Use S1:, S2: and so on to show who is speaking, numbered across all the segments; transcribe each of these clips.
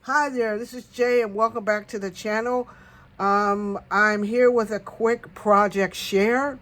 S1: Hi there, this is Jay and welcome back to the channel. I'm here with a quick project share.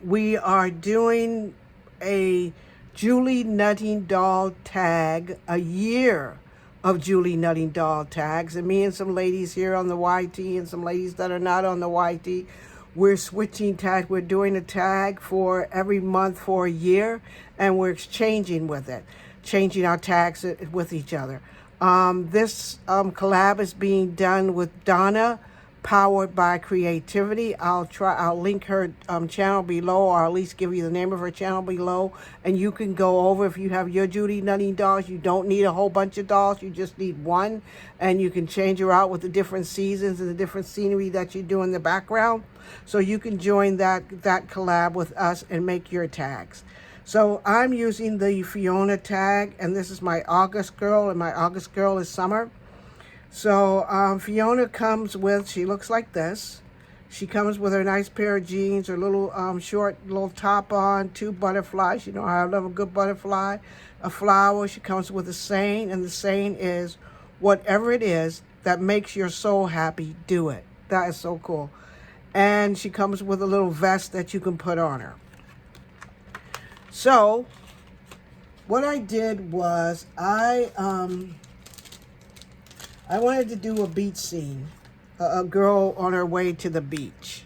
S1: We are doing a Julie Nutting Doll tag, a year of Julie Nutting Doll tags. And me and some ladies here on the YT and some ladies that are not on the YT, we're switching tags. We're doing a tag for every month for a year, and we're exchanging with it, changing our tags with each other. This collab is being done with Donna Powered by Creativity. I'll link her channel below, or at least give you the name of her channel below, and you can go over. If you have your Julie Nutting dolls, you don't need a whole bunch of dolls, you just need one, and you can change her out with the different seasons and the different scenery that you do in the background. So you can join that collab with us and make your tags. So I'm using the Fiona tag, and this is my August girl, and my August girl is Summer. So Fiona comes with, she looks like this. She comes with her nice pair of jeans, her little short little top on, 2 butterflies. You know how I love a good butterfly. A flower. She comes with a saying, and the saying is, whatever it is that makes your soul happy, do it. That is so cool. And she comes with a little vest that you can put on her. So what I did was I wanted to do a beach scene, a girl on her way to the beach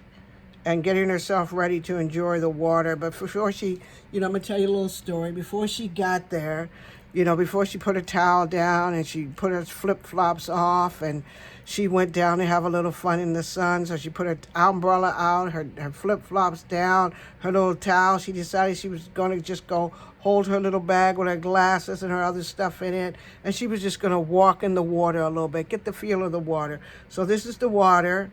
S1: and getting herself ready to enjoy the water. But before she, I'm going to tell you a little story. Before she got there, before she put her towel down and she put her flip-flops off and she went down to have a little fun in the sun. So she put her umbrella out, her flip-flops down, her little towel. She decided she was going to just go hold her little bag with her glasses and her other stuff in it. And she was just going to walk in the water a little bit, get the feel of the water. So this is the water.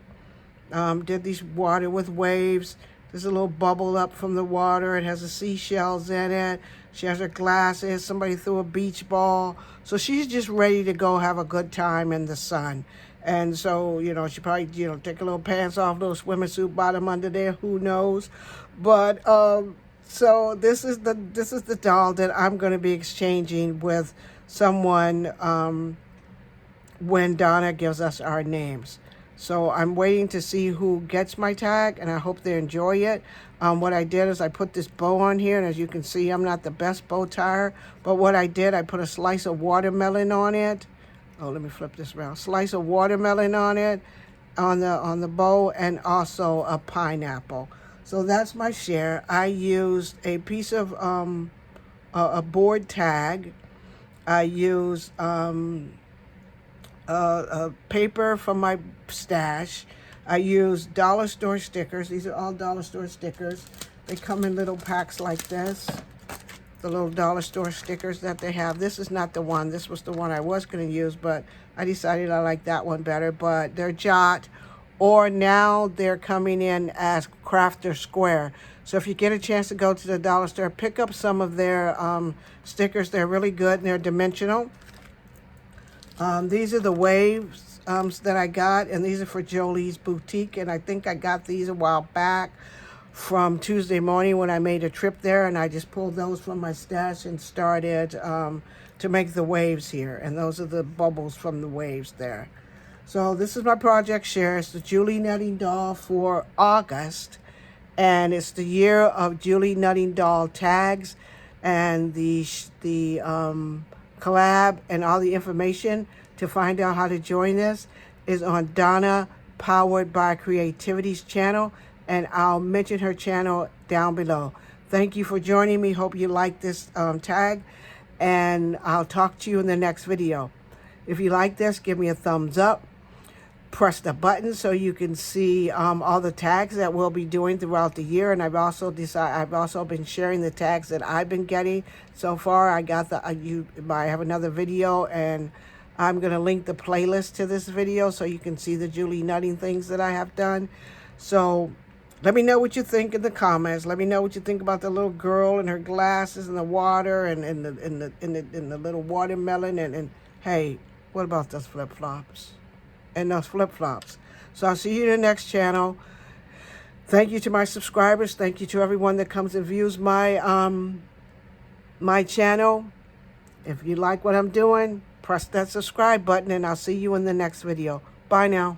S1: Did these water with waves. There's a little bubble up from the water. It has the seashells in it. She has her glasses. Somebody threw a beach ball. So she's just ready to go have a good time in the sun. And so, she probably, take a little pants off, little swimming suit bottom under there. Who knows? But so this is the doll that I'm going to be exchanging with someone when Donna gives us our names. So I'm waiting to see who gets my tag, and I hope they enjoy it. What I did is I put this bow on here, and as you can see, I'm not the best bow tire, but what I did, I put a slice of watermelon on it. Oh, let me flip this around. Slice of watermelon on it, on the bow, and also a pineapple. So that's my share. I used a piece of a board tag. I used paper from my stash. I use dollar store stickers. These are all dollar store stickers. They come in little packs like this. The little dollar store stickers that they have. This is not the one. This was the one I was going to use, but I decided I like that one better. But they're Jot, or now they're coming in as Crafter Square. So if you get a chance to go to the dollar store, pick up some of their stickers. They're really good, and they're dimensional. These are the waves that I got, and these are for Jolie's Boutique, and I think I got these a while back from Tuesday morning when I made a trip there, and I just pulled those from my stash and started to make the waves here, and those are the bubbles from the waves there. So this is my project share. It's the Julie Nutting doll for August, and it's the year of Julie Nutting doll tags, and the collab and all the information to find out how to join this is on Donna Powered by Creativity's channel, and I'll mention her channel down below. Thank you for joining me. Hope you like this tag, and I'll talk to you in the next video. If you like this, give me a thumbs up. Press the button so you can see all the tags that we'll be doing throughout the year. And I've also been sharing the tags that I've been getting so far. I have another video, and I'm going to link the playlist to this video so you can see the Julie Nutting things that I have done. So let me know what you think in the comments. Let me know what you think about the little girl and her glasses and the water and the little watermelon and hey, what about those flip-flops? And those flip-flops. So I'll see you in the next channel. Thank you to my subscribers. Thank you to everyone that comes and views my my channel. If you like what I'm doing, press that subscribe button, and I'll see you in the next video. Bye now.